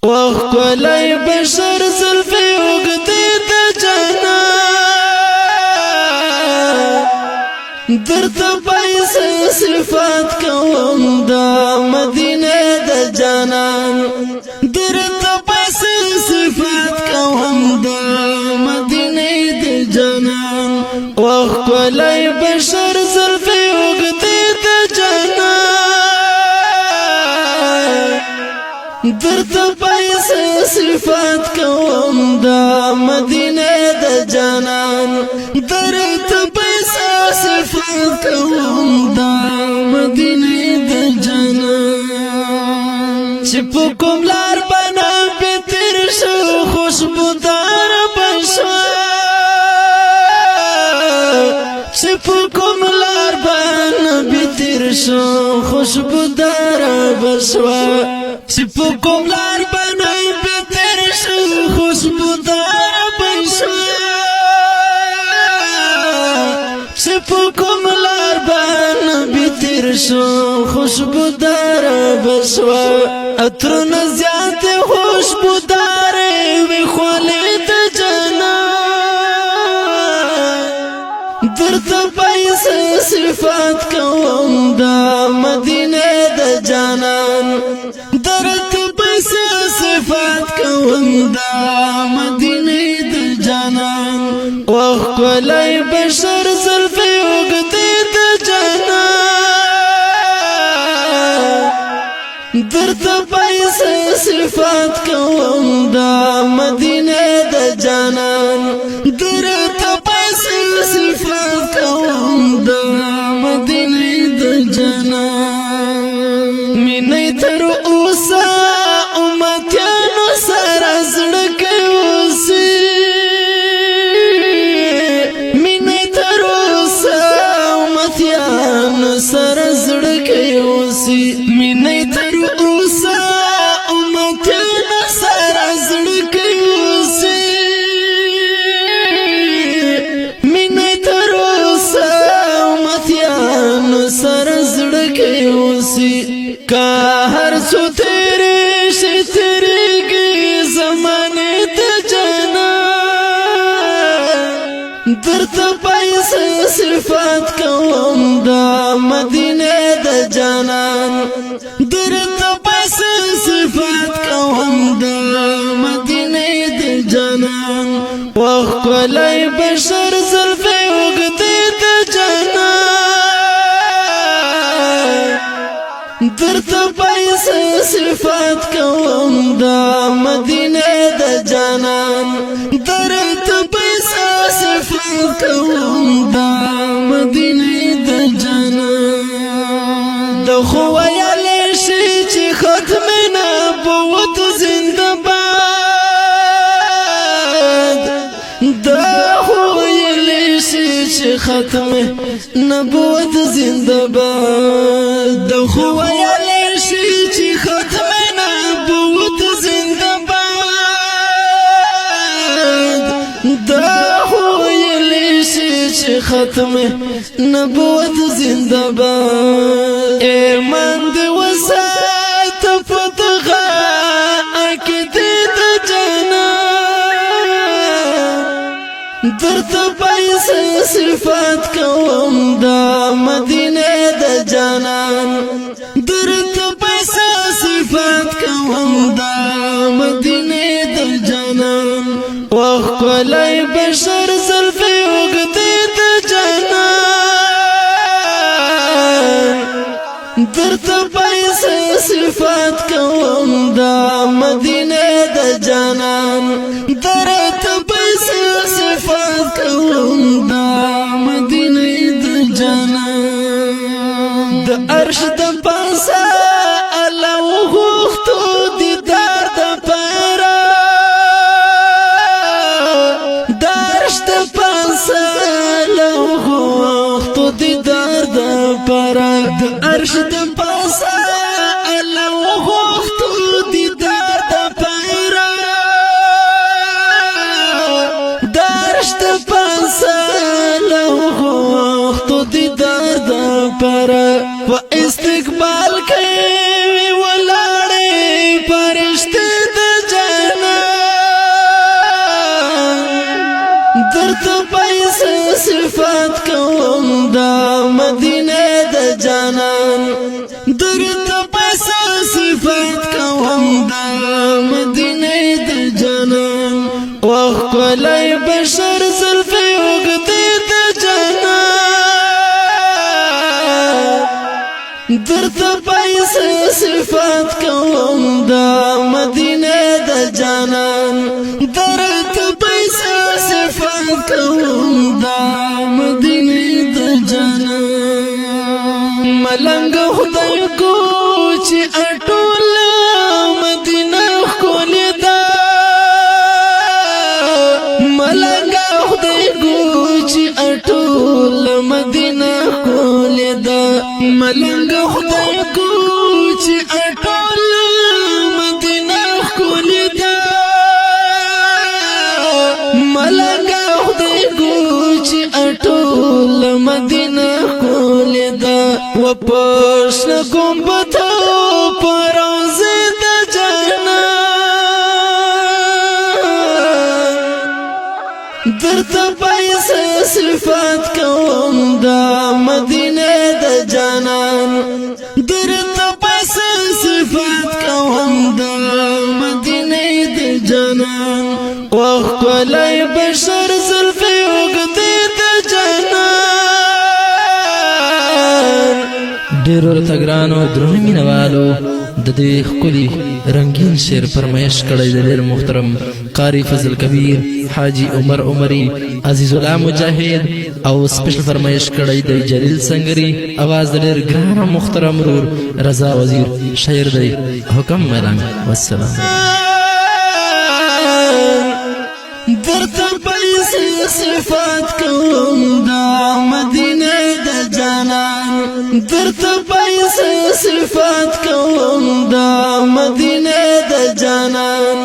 وخت کولای بشر زلفی وګدې د جنان درته پایس صفات کوم د مدینه د جانان درته پایس صفات کوم د مدینه د جانان وخت کولای بشر زلفی وګدې د جانان درته پایس صفات کوم د مدینه د جانان درته پایس صفات کوم د مدینه د جانان چې په کوم لار باندې به تیر شو خوشبودار بشوا چې په کوم لار باندې به تیر شو خوشبودار بشوا چې په کوم لار باندې به تیر شو خوشبودار بشوا چې په کوم لار باندې به تیر شو خوشبودار بشوا عطرونه زیات خوشبودار وي خولې د جنان درته پایس صفات کوم د مدینه د جانان درته پایس صفات کوم د مدینه د جانان وخت کولای بشر زلفی وګدې د جانان درته پایس صفات کوم د مدینه د جانان درته پایس صفات کوم د مدینه د جانان مینې تر اوسه امتیانو سره زړه کې اوسي مینې تر اوسه امتیانو سره زړه کې اوسي مینې تر اوسه امتیانو سره زړه کې اوسي مینې تر اوسه امتیانو سره زړه کې اوسي کا هر څو تیرې شي تیرېږي زمانې د جانان درته پایس صفات کوم د مدینه د جانان درته پایس صفات کوم د مدینه د جانان وخت کولای بشر زلفی وګدې د جانان درته پایس صفات کوم د مدینه د جانان درته پایس صفات کوم د مدینه د جانان د خو ویلې شي چې ختم نبوت زنده باد د خو ویلې شي چې ختم نبوت زنده باد د خو ویلې شي چې ختم نبوت زنده باد د خو ویلې شي چې ختم نبوت زنده باد ایمان دې وسات فتغه عقیدې د جانان درته پایس صفات کوم د مدینه د جانان درته پایس صفات کوم د مدینه د جانان وخت کولای بشر زلفی وګدې د جانان درته پایس صفات کوم د مدینه د جانان درته پایس صفات کوم د مدینه د جانان د عرش د پاسه الله غوښتو دیدار د پیرا د عرش د پاسه الله غوښتو دیدار د پیرا د عرش د پاسه الله غوښتو دیدار د پیرا د عرش د پاسه الله غوښتو دیدار د پیرا و استقبال کوي ولاړې فرشته د درته پیسې صفات کوم د مدینه د جانان وښکلی بشر زلفې اوږدې د جانان درته پیسې صفات کوم د مدینه د جانان درته پیسې صفات کوم د مدینه د جانان ملنګ خدای کو چې اټول مدینه ښکلې ده ملنګ خدای کو چې اټول مدینه ښکلې ده ملنګ خدای کو چې اټول مدینه ښکلې ده ملنګ خدای کو چې اټول مدینه ښکلې ده وپښ گنبد پر روضه د جانان درته پیسې صفات کوم د مدینه د جانان درته پیسې صفات کوم د مدینه د جانان وښکلی بشر زلفې اوږدې د جانان ډېرو راته ګرانو درنو مینهوالو د دې ښکلي رنګین شعر فرمایش کړی د ډېر محترم قاری فضل کبیر حاجی عمر عمری عزیز الله مجاهد او سپیشل فرمایش کړی د جلیل سنگری اواز د ډېر ګران او محترم ورور رضا وزیر شاعر دی حکم ملنګ والسلام درته پیسې صفات کوم د مدینه د جانان درته پیسې صفات کوم د مدینه د جانان